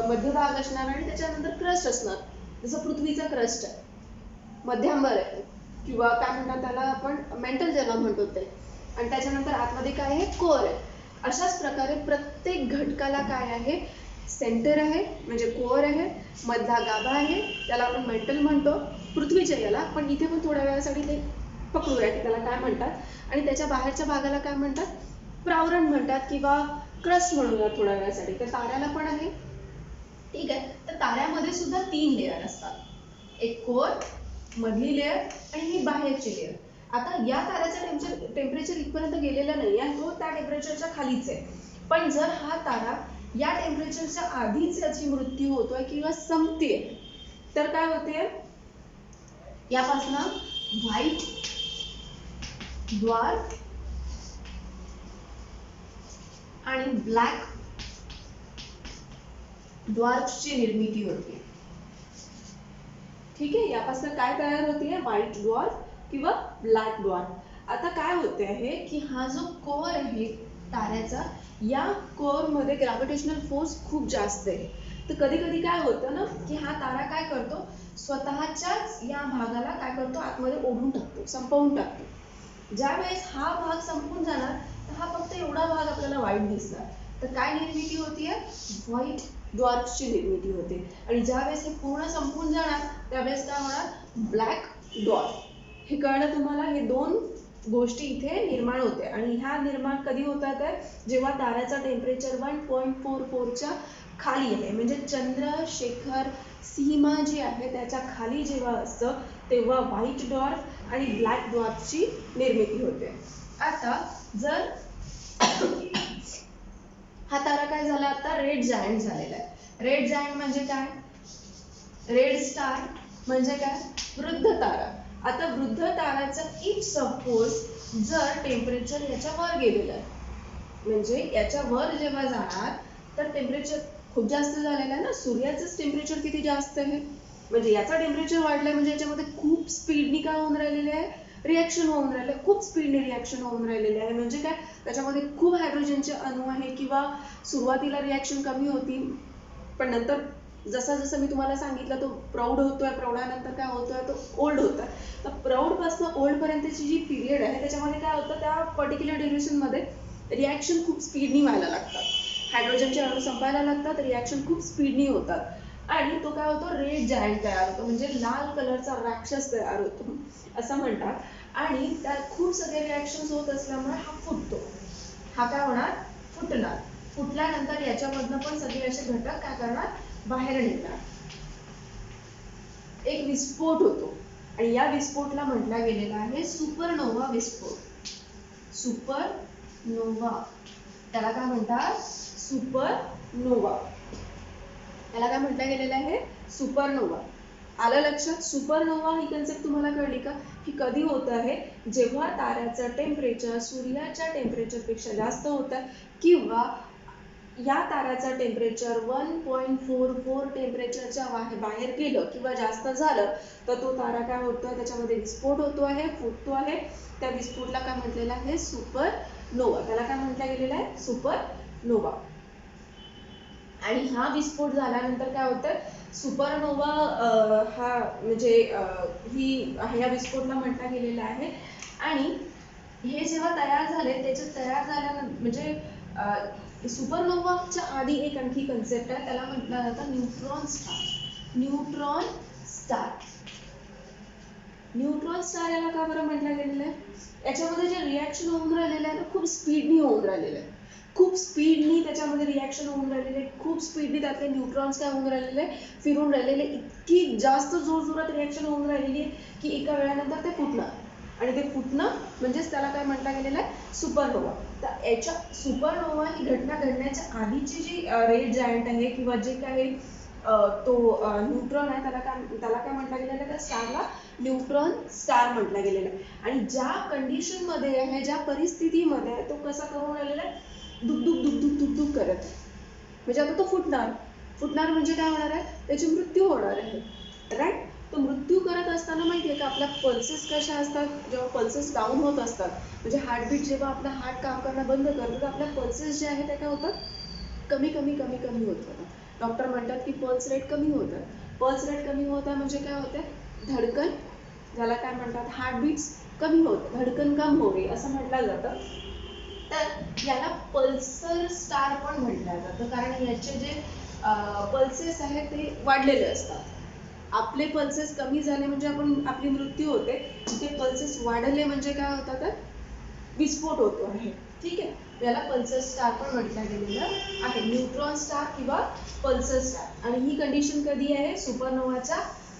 मध्यभाग असणार आणि त्याच्यानंतर क्रस्ट असणार. जसं पृथ्वीचा क्रस्ट आहे, मध्यांबर आहे, किंवा काय म्हणतात त्याला आपण मेंटल ज्याला म्हणतो ते, आणि त्याच्यानंतर आतमध्ये काय आहे, कोर आहे. अशाच प्रकारे प्रत्येक घटकाला काय आहे, सेंटर आहे म्हणजे कोर आहे, मधला गाभा आहे त्याला आपण मेंटल म्हणतो पृथ्वीच्या याला, पण इथे पण थोड्या वेळासाठी ते पकडूया की त्याला काय म्हणतात. आणि त्याच्या बाहेरच्या भागाला काय म्हणतात, प्रावरण म्हणतात किंवा क्रस्ट म्हणूया थोड्या वेळासाठी. तर ताऱ्याला पण आहे, ठीक आहे. तर ताऱ्यामध्ये सुद्धा 3 लेअर असतात, एक कोर, मधली लेअर आणि ही बाहेरची लेअर. आता या ताऱ्याचा टेम्परेचर इथपर्यंत गेलेला नाही आहे, तो त्या टेम्परेचरच्या खालीच आहे. पण जर हा तारा या टेम्परेचरच्या आधीच याची मृत्यू होतोय किंवा संपतेय, तर काय होते, यापासनं व्हाईट ड्वार्फ आणि ब्लॅक ड्वार्फची निर्मिती होते. ठीक आहे, यापासून काय तयार होते, व्हाईट ड्वार्फ किंवा ब्लॅक ड्वार्फ. आता काय होते आहे की हा जो कोर आहे ताऱ्याचा, या कोर मध्ये ग्रॅव्हिटेशनल फोर्स खूप जास्त आहे. तर कधी कधी काय होतं ना की हा तारा काय करतो, स्वतःच्याच या भागाला काय करतो, आतमध्ये ओढून टाकतो, संपवून टाकतो. ज्या वेळेस हा भाग संपून जाणार तर हा फक्त एवढा भाग आपल्याला व्हाईट दिसणार. तर काय निर्मिती होतीये, व्हाईट ड्वार्फची निर्मिती होते. आणि ज्या वेळेस हे पूर्ण संपून जाणार त्यावेळेस काय होणार, ब्लॅक ड्वार्फ. हे कळलं तुम्हाला, हे 2 गोष्टी इथे निर्माण होते. आणि ह्या निर्माण कधी होतात, जेव्हा ताऱ्याचा टेम्परेचर 1.44च्या खाली आहे, म्हणजे चंद्रशेखर सीमा जी आहे त्याच्या खाली जेव्हा असतं तेव्हा व्हाईट ड्वार्फ आणि ब्लॅक ड्वार्फची निर्मिती होते. आता जर हा तारा काय झाला, आता रेड जायंट झालेला आहे. रेड जायंट म्हणजे काय, रेड स्टार म्हणजे काय, वृद्ध तारा. आता वृद्ध ताराचं इफ सपोज जर टेम्परेचर याच्या वर गेलेलं आहे, म्हणजे याच्या वर जेव्हा जाणार तर टेम्परेचर खूप जास्त झालेलं आहे ना, सूर्याचंच टेम्परेचर किती जास्त आहे, म्हणजे याचा टेम्परेचर वाढलंय म्हणजे याच्यामध्ये खूप स्पीडनी काय होऊन राहिलेले आहे, रिॲक्शन होऊन राहिले, खूप स्पीडने रिॲक्शन होऊन राहिलेले आहे. म्हणजे काय, त्याच्यामध्ये खूप हायड्रोजनचे अणू आहे, किंवा सुरुवातीला रिॲक्शन कमी होती पण नंतर जसा जसं मी तुम्हाला सांगितलं तो प्रौढ होतोय, प्रौढानंतर काय होतोय, तो ओल्ड होतोय. तर प्रौढ पासून ओल्ड पर्यंतची जी पिरियड आहे त्याच्यामध्ये काय होतं, त्या पर्टिक्युलर ड्युरेशन मध्ये रिॲक्शन खूप स्पीडनी व्हायला लागतात, हायड्रोजनचे अणू संपायला लागतात, रिॲक्शन खूप स्पीडनी होतात आणि तो काय होतो, रेड जायंट तयार होतो, म्हणजे लाल कलरचा राक्षस तयार होतो असं म्हणतात. आणि त्यात खूप सगळे रिॲक्शन्स होत असल्यामुळे हा फुटतो. हा काय होणार, फुटणार. फुटल्यानंतर याच्यामधनं पण सगळे असे घटक काय करणार, बाहेर निघणार, एक विस्फोट होतो. आणि या विस्फोटला म्हटला गेलेला आहे सुपरनोवा विस्फोट. सुपरनोवा, त्याला काय म्हणतात, सुपरनोवा. त्याला काय म्हटलं गेलेलं आहे, सुपरनोवा. आलं लक्षात, सुपरनोवा ही कन्सेप्ट तुम्हाला कळली का, की कधी होत आहे, जेव्हा ताऱ्याचं टेम्परेचर सूर्याच्या टेम्परेचर पेक्षा जास्त होतं, किंवा या ताऱ्याचं टेम्परेचर 1.44 टेम्परेचरच्या बाहेर गेलं किंवा जास्त झालं तर तो तारा काय होतो, त्याच्यामध्ये विस्फोट होतो आहे, फुटतो आहे. त्या विस्फोटला काय म्हटलेलं आहे, सुपरनोवा. त्याला काय म्हटलं गेलेलं आहे, सुपरनोवा. आणि हा विस्फोट झाल्यानंतर काय होतं, सुपरनोवा हा म्हणजे या विस्फोटला म्हटलं गेलेलं आहे. आणि हे जेव्हा तयार झाले, त्याच्यात तयार झाल्यानंतर म्हणजे सुपरनोवाच्या आधी एक आणखी कन्सेप्ट आहे, त्याला म्हटलं जातं neutron star. Neutron star, neutron star याला का बरं म्हटलं गेलेलं आहे, याच्यामध्ये जे रिॲक्शन होऊन राहिलेलं आहे ना, खूप स्पीडनी होऊन राहिलेलं आहे, खूप स्पीडनी त्याच्यामध्ये रिॲक्शन होऊन राहिलेले, खूप स्पीडनी त्यातले न्यूट्रॉन्स काय होऊन राहिलेले, फिरून राहिलेले, इतकी जास्त जोरजोरात रिॲक्शन होऊन राहिलेली आहे की एका वेळानंतर ते फुटणार. आणि ते फुटणं म्हणजेच त्याला काय म्हटलं गेलेलं आहे, सुपरनोवा. तर याच्या सुपरनोवा ही घटना घडण्याच्या आधीची जी रेड जायंट आहे किंवा जे काही तो न्यूट्रॉन आहे त्याला काय म्हटलं गेलेलं आहे, त्या स्टारला न्यूट्रॉन स्टार म्हटलं गेलेलं आहे. आणि ज्या कंडिशन मध्ये आहे, ज्या परिस्थितीमध्ये आहे, तो कसा करून राहिलेला आहे, दुक दुक दुक दुक दुक दुक करत आहे. म्हणजे आता तो फुटणार. फुटणार म्हणजे काय होणार आहे, त्याची मृत्यू होणार आहे, राईट. तो मृत्यू करत असताना माहिती आहे का, आपल्या पल्सेस कशा असतात, जेव्हा पल्सेस डाऊन होत असतात, म्हणजे हार्टबीट जेव्हा आपला हार्ट काम करणं बंद करतो तर आपल्या पल्सेस जे आहेत त्या काय होतात, कमी कमी कमी कमी होत जातात. डॉक्टर म्हणतात की पल्स रेट कमी होतात. पल्स रेट कमी होत आहे म्हणजे काय होते, धडकन, ज्याला काय म्हणतात हार्टबीट्स कमी होत, धडकन कम हो गई असं म्हटलं जातं. तर याला पल्सर स्टार पण म्हटलं जातं, कारण याचे जे पल्सेस आहेत ते वाढलेले असतात. आपले पल्सेस कमी झाले म्हणजे आपली मृत्यू होते, ते पल्सेस वाढले म्हणजे काय होतं, तर विस्फोट होतो आहे. ठीक आहे, याला पल्सर स्टार पण म्हटलं गेलेलं आहे, न्यूट्रॉन स्टार किंवा पल्सर स्टार. आणि ही कंडिशन कधी आहे, सुपरनोवाच्या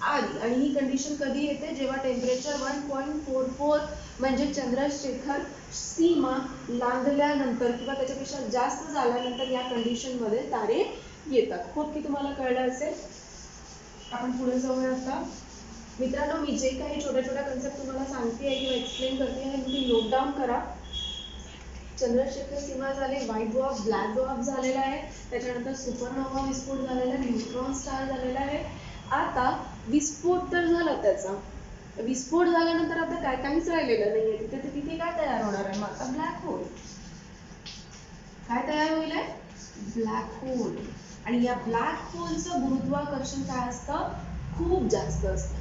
आधी. आणि ही कंडिशन कधी येते, जेव्हा टेम्परेचर 1.44 म्हणजे चंद्रशेखर सीमा लांघल्यानंतर किंवा त्याच्यापेक्षा जास्त झाल्यानंतर या कंडिशन मध्ये तारे येतात. होप की तुम्हाला कळलं असेल. आपण पुढे जाऊया आता. मित्रांनो, मी जे काही छोट्या छोट्या कन्सेप्ट तुम्हाला सांगते आहे किंवा एक्सप्लेन करते आहे तुम्ही नोट डाऊन करा. चंद्रशेखर सीमा झाले, व्हाईट ड्वार्फ, ब्लॅक ड्वार्फ झालेला आहे, त्याच्यानंतर सुपरनोवा विस्फोट झालेला आहे, न्यूट्रॉन स्टार झालेला आहे. आता विस्फोट तर झाला त्याचा, विस्फोट झाल्यानंतर आता काहीच राहिलेलं नाहीये तिथे. तिथे काय तयार होणार आहे, मग आता ब्लॅक होल. काय तयार होईल, ब्लॅक होल. आणि या ब्लॅक होलचं गुरुत्वाकर्षण काय असतं, खूप जास्त असतं.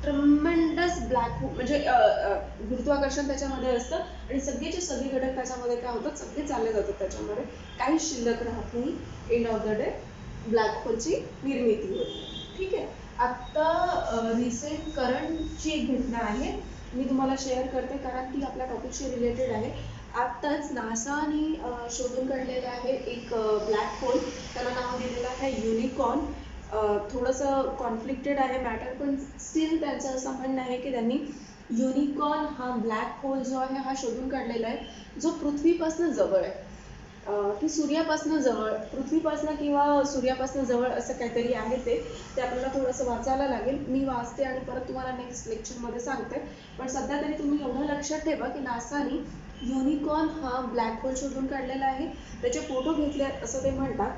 ट्रमेंडस ब्लॅक होल म्हणजे गुरुत्वाकर्षण त्याच्यामध्ये असतं आणि सगळेचे सगळे घटक त्याच्यामध्ये काय होतात, सगळे चालले जातात त्याच्यामध्ये, काही शिल्लक राहत नाही. End of the day black होलची निर्मिती होते. ठीक आहे, आता रिसेंट करंटची एक घटना आहे, मी तुम्हाला शेअर करते कारण ती आपल्या टॉपिकशी रिलेटेड आहे. आत्ताच नासाने शोधून काढलेलं आहे एक ब्लॅक होल, त्याला नाव दिलेलं आहे युनिकॉर्न. थोडंसं कॉन्फ्लिक्टेड आहे मॅटर, पण स्टील त्यांचं असं म्हणणं आहे की त्यांनी युनिकॉर्न हा ब्लॅक होल जो आहे हा शोधून काढलेला आहे, जो पृथ्वीपासून जवळ आहे, की सूर्यापासून जवळ, पृथ्वीपासून किंवा सूर्यापासून जवळ असं काहीतरी आहे. ते आपल्याला थोडंसं वाचायला लागेल, मी वाचते आणि परत तुम्हाला नेक्स्ट लेक्चरमध्ये सांगते. पण सध्या तरी तुम्ही एवढं लक्षात ठेवा की नासाने युनिकॉर्न हा ब्लॅक होल शोधून काढलेला आहे, त्याचे फोटो घेतले असं ते म्हणतात.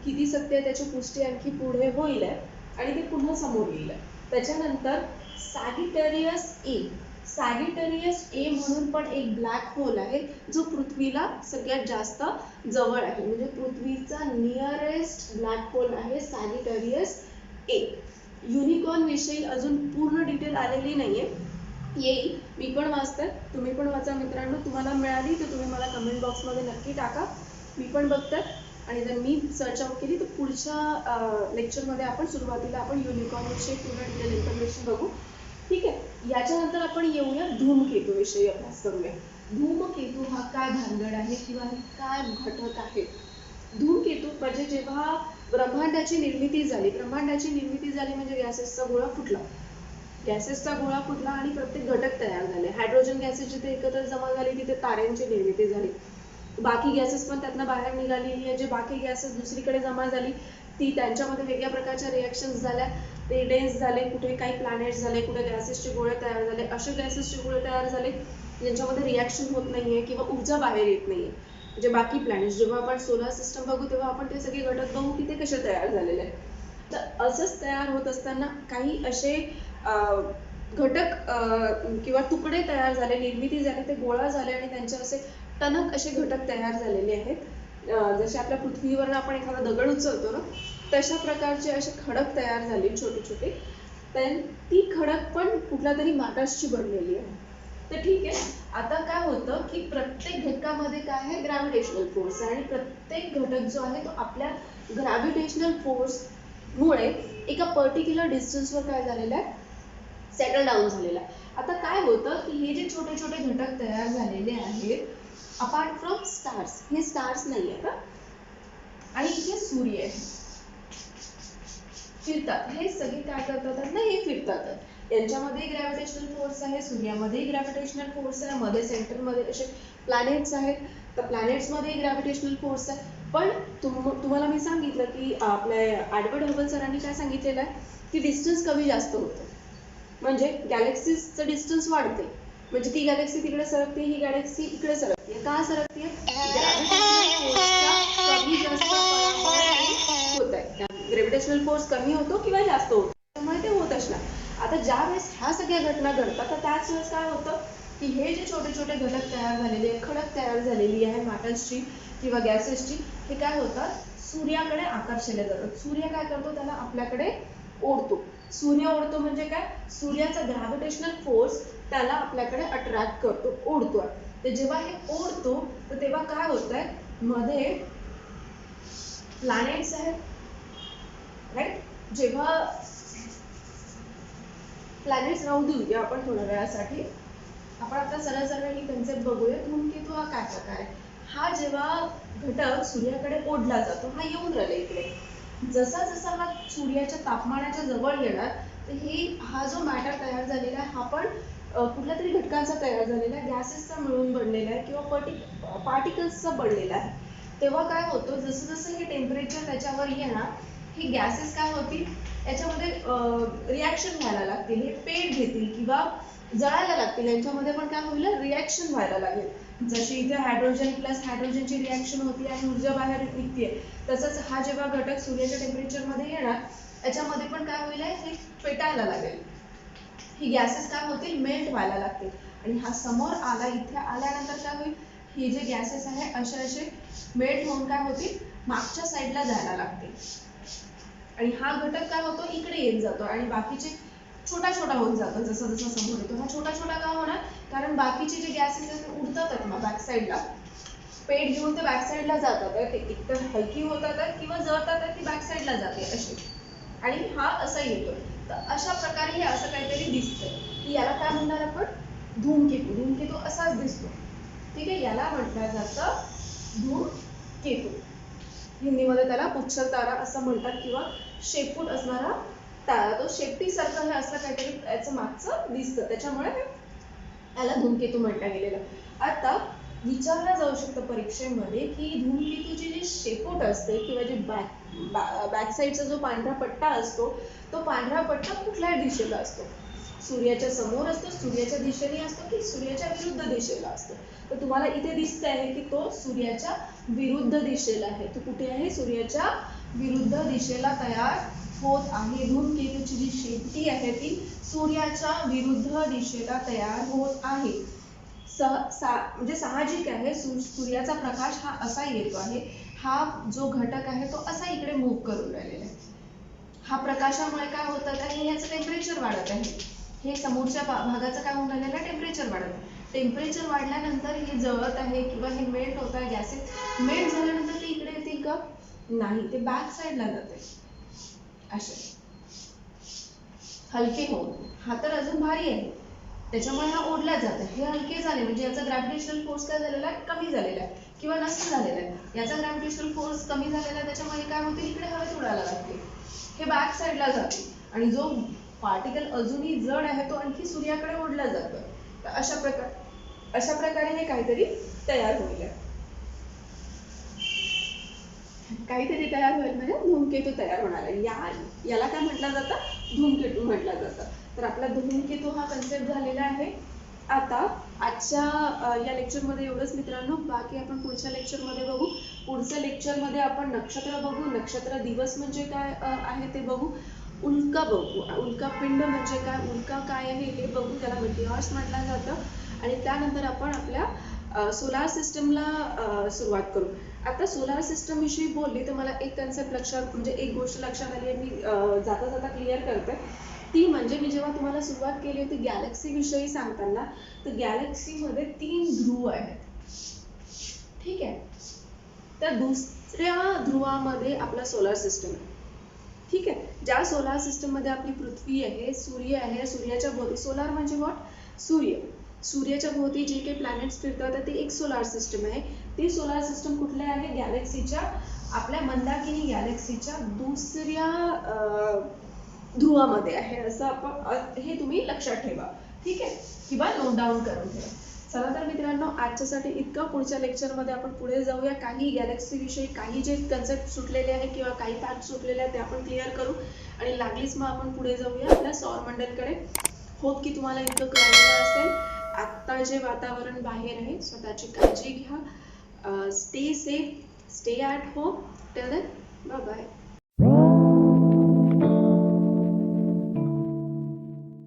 किती सत्य आहे त्याची पुष्टी आणखी पुढे होईल आणि ते पुन्हा समोर येईल. त्याच्यानंतर सॅजिटेरियस ए म्हणून पण एक ब्लॅक होल आहे, जो पृथ्वीला सगळ्यात जास्त जवळ आहे, म्हणजे पृथ्वीचा नियरेस्ट ब्लॅक होल आहे सॅजिटेरियस ए. युनिकॉर्न विषयी अजून पूर्ण डिटेल आलेली नाहीये, येईल, मी पण वाचते, तुम्ही पण वाचा मित्रांनो. तुम्हाला मिळाली तर तुम्ही मला कमेंट बॉक्समध्ये नक्की टाका, मी पण बघते. आणि जर मी सर्च आउट केली तर पुढच्या लेक्चरमध्ये आपण सुरुवातीला आपण युनिकॉर्न विषयी पूर्ण डिटेल इन्फॉर्मेशन बघू. ठीक आहे, याच्यानंतर आपण येऊया धूमकेतू विषयी अभ्यास करूया. धूमकेतू हा काय भानगड आहे किंवा काय घटक आहे. धूमकेतू म्हणजे जेव्हा ब्रह्मांडाची निर्मिती झाली म्हणजे गॅसेसचा गोळा फुटला आणि प्रत्येक घटक तयार झाले. हायड्रोजन गॅसेस जिथे एकत्र जमा झाली तिथे ताऱ्यांची निर्मिती झाली. बाकी गॅसेस पण त्यातनं बाहेर निघालेली आहे. जे बाकी गॅसेस दुसरीकडे जमा झाली ती त्यांच्यामध्ये वेगळ्या प्रकारच्या रिॲक्शन्स झाल्या, ते डेन्स झाले, कुठे काही प्लॅनेट्स झाले, कुठे गॅसेसचे गोळे तयार झाले. असे गॅसेसचे गोळे तयार झाले ज्यांच्यामध्ये रिॲक्शन होत नाहीये किंवा ऊर्जा बाहेर येत नाहीये. जे बाकी प्लॅनेट्स, जेव्हा आपण सोलर सिस्टम बघू तेव्हा आपण ते सगळे घटक बघू की ते कसे तयार झालेले आहेत. तर असंच तयार होत असताना काही असे घटक किंवा तुकडे तयार झाले, निर्मिती झाली, ते गोळा झाले आणि त्यांचे असे टणक असे घटक तयार झालेले आहेत. जसे आपल्या पृथ्वीवर आपण एखादा दगड उचलतो ना, तशा प्रकारचे असे खडक तयार झाले छोटे छोटे. ती खडक पण कुठल्या तरी मॅटर्सची बनलेली आहे. तर ठीक आहे, आता काय होतं की प्रत्येक घटकामध्ये काय आहे, ग्रॅव्हिटेशनल फोर्स आहे आणि प्रत्येक घटक जो आहे तो आपल्या ग्रॅव्हिटेशनल फोर्स मुळे एका पर्टिक्युलर डिस्टन्सवर काय झालेलं आहे, सेटल डाऊन झालेला आहे. आता काय होतं की हे जे छोटे छोटे घटक तयार झालेले आहेत अपार्ट फ्रॉम स्टार्स, हे स्टार्स नाही आहेत आणि इथे सूर्य आहे, फिरतात. हे सगळे काय करतात ना, हे फिरतात. यांच्यामध्ये ग्रॅव्हिटेशनल फोर्स आहे, सूर्यामध्ये ग्रॅव्हिटेशनल फोर्स आहे, मध्ये सेंटरमध्ये असे प्लॅनेट्स आहेत, तर प्लॅनेट्समध्ये ग्रॅव्हिटेशनल फोर्स आहे. पण तुम्हाला मी सांगितलं की आपल्या एडवर्ड हबल सरांनी काय सांगितलेलं आहे की डिस्टन्स कमी जास्त होतं, म्हणजे गॅलेक्सीजचं डिस्टन्स वाढते, म्हणजे ती गॅलेक्सी तिकडे सरकते, ही गॅलेक्सी इकडे सरकते. का सरकते, ग्रॅव्हिटेशनल फोर्स कमी होतो किंवा जास्त होतो, त्यामुळे ते होत असणार. आता ज्या वेळेस ह्या सगळ्या घटना घडतात तर त्याच वेळेस काय होतं की हे जे छोटे छोटे घटक तयार झालेले, खडक तयार झालेली आहे मॅटर्सची किंवा गॅसेसची, हे काय होतात, सूर्याकडे आकर्षले जातात. सूर्य काय करतो, त्याला आपल्याकडे ओढतो. सूर्य ओढतो म्हणजे काय, सूर्याचा ग्रॅव्हिटेशनल फोर्स त्याला आपल्याकडे अट्रॅक्ट करतो, ओढतो. तर जेव्हा हे ओढतो तर तेव्हा काय होतंय, मध्ये प्लॅनेट्स आहेत, राईट. जेव्हा प्लॅनेट्स राहू देऊया आपण थोड्या वेळासाठी, आपण आता सरळ ही कन्सेप्ट बघूया. धूमकेतू हा काय प्रकार आहे. हा जेव्हा घटक सूर्याकडे ओढला जातो, हा येऊन राहिला इकडे. जसा जसा हा सूर्याच्या तापमानाच्या जवळ येणार, तर हा जो मॅटर तयार झालेला आहे, हा पण कुठल्या तरी घटकांचा तयार झालेला आहे, गॅसेसचा मिळून बनलेला आहे किंवा पार्टिकल्सचा बनलेला आहे. तेव्हा काय होतं, जसं जसं हे टेम्परेचर त्याच्यावर येणार, ही गॅसेस काय होतील, याच्यामध्ये रिॲक्शन व्हायला लागतील, हे पेट घेतील किंवा जळायला लागतील. यांच्यामध्ये पण काय होईल, रिॲक्शन व्हायला लागेल. जशी इथे हायड्रोजन प्लस हायड्रोजनची रिॲक्शन होती आणि ऊर्जा बाहेर निघते, तसंच हा जेव्हा घटक सूर्याच्या टेम्परेचरमध्ये येणार, याच्यामध्ये पण काय होईल, हे पेटायला लागेल. ही गॅसेस काय होतील, मेल्ट व्हायला लागतील. आणि हा समोर आला, इथे आल्यानंतर काय होईल, हे जे गॅसेस आहे असे मेल्ट होऊन काय होतील, मागच्या साईडला जायला लागतील. आणि हा घटक काय होतो, इकडे येत जातो आणि बाकीचे छोटा छोटा होत जातो जसं जसं समोर येतो. हा छोटा छोटा का होणार, कारण बाकीचे जे गॅसेस आहेत ते उडतात मग बॅक साईडला, पेट घेऊन ते बॅक साईडला जातात. ते एकतर हलकी होतात किंवा जळतात, ती बॅक साईडला जाते अशी, आणि हा असा येतो. तर अशा प्रकारे हे असं काहीतरी दिसतंय, की याला काय म्हणणार आपण, धूमकेतू. धूमकेतू असाच दिसतो, ठीक आहे. याला म्हटलं जातं धूमकेतू. हिंदीमध्ये त्याला पुच्छर तारा असं म्हणतात किंवा शेपूट असणारा तारा. तो शेपटी सारखं हे असं काहीतरी याचं मागचं दिसतं, त्याच्यामुळे याला धूमकेतू म्हटलं गेलेलं. आता विचारला जाऊ शकतं परीक्षेमध्ये की धूमकेतूची जी शेपूट असते किंवा जी बॅक साईडचा जो पांढरा पट्टा असतो, तो पांढरा पट्टा कुठल्या दिशेला असतो, सूर्याच्या समोर असतो, सूर्याच्या दिशेने असतो की सूर्याच्या विरुद्ध दिशेला असतो. तर तुम्हाला इथे दिसत आहे की तो सूर्याच्या विरुद्ध दिशेला आहे. तो कुठे आहे, सूर्याच्या विरुद्ध दिशेला तयार होत आहे. धूमकेतूची जी शेपटी आहे ती सूर्याच्या विरुद्ध दिशेला तयार होत आहे. म्हणजे साहजिक आहे, सूर्याचा प्रकाश हा असा येतो आहे, हा जो घटक आहे तो असा इकडे मूव्ह करून राहिलेला आहे. हा प्रकाशामुळे काय होतं आहे, याचं टेम्परेचर वाढत आहे. हे समोरच्या भागाचं काय होऊन राहिलेलं आहे, टेम्परेचर वाढत आहे. टेम्परेचर वाढल्यानंतर हे जळत आहे किंवा हे मेल्ट होत आहे. गॅसेस मेल्ट झाल्यानंतर ते इकडे येतील का, नाही, ते बॅक साईडला जाते असे हलके होऊन. हा तर अजून भारी आहे, त्याच्यामुळे हा ओढला जात आहे. हे हलके झाले म्हणजे याचा ग्रॅव्हिटेशनल फोर्स काय झालेला आहे, कमी झालेला आहे किंवा नष्ट झालेला आहे. याचा ग्रॅव्हिटेशनल फोर्स कमी झालेला आहे, त्याच्यामुळे काय होते, इकडे हवेत उडायला लागते, हे बॅक साईडला जाते. आणि जो पार्टिकल अजूनही जड आहे तो आणखी सूर्याकडे ओढला जातो. तर अशा प्रकारे हे काहीतरी तयार होईल, काहीतरी तयार होईल म्हणजे धूमकेतू तयार होणार आहे. याला काय म्हटलं जातं, धूमकेतू म्हटलं जातं. तर आपला धूमकेतू हा कन्सेप्ट झालेला आहे. आता आजच्या या लेक्चरमध्ये एवढंच मित्रांनो. बाकी आपण पुढच्या लेक्चरमध्ये बघू. पुढच्या लेक्चरमध्ये आपण नक्षत्र बघू, नक्षत्र दिवस म्हणजे काय आहे ते बघू, उल्का बघू, उल्कापिंड म्हणजे काय, उल्का काय आहे हे बघू, त्याला मेटिऑर्स म्हटलं जातं. आणि त्यानंतर आपण आपल्या सोलार सिस्टमला सुरुवात करू. आता सोलार सिस्टम विषयी बोलली तर मला एक कन्सेप्ट लक्षात, म्हणजे एक गोष्ट लक्षात आली आहे, मी जाता जाता क्लिअर करते. ती म्हणजे मी जेव्हा तुम्हाला सुरुवात केली होती गॅलेक्सी विषयी सांगताना, तर गॅलेक्सीमध्ये 3 ध्रुव आहेत, ठीक आहे. तर दुसऱ्या ध्रुवामध्ये आपला सोलार सिस्टम आहे, ठीक आहे. ज्या सोलार सिस्टम मध्ये आपली पृथ्वी आहे, सूर्य आहे, सूर्याच्या भोवती, सोलार म्हणजे व्हॉट, सूर्य, सूर्याच्या भोवती जे काही प्लॅनेट्स फिरतात ते एक सोलार सिस्टम आहे. ते सोलार सिस्टम कुठले आहे, गॅलेक्सीच्या, आपल्या मंदाकिनी गॅलेक्सीच्या दुसऱ्या ध्रुवामध्ये आहे, असं आपण हे तुम्ही लक्षात ठेवा, ठीक आहे, किंवा नोट डाऊन करून ठेवा. चला तर मित्रांनो, आजच्यासाठी इतकं. पुढच्या लेक्चरमध्ये आपण पुढे जाऊया. काही गॅलेक्सी विषयी काही जे कन्सेप्ट सुटलेले आहे किंवा काही फॅक्ट सुटलेले आहेत ते आपण क्लिअर करू आणि लागलीच मग आपण पुढे जाऊया आपल्या सौरमंडलकडे. होप की तुम्हाला इतकं कळलेलं असेल. आत्ता जे वातावरण बाहेर आहे, स्वतःची काळजी घ्या. Stay safe, stay at home. Till then, bye bye.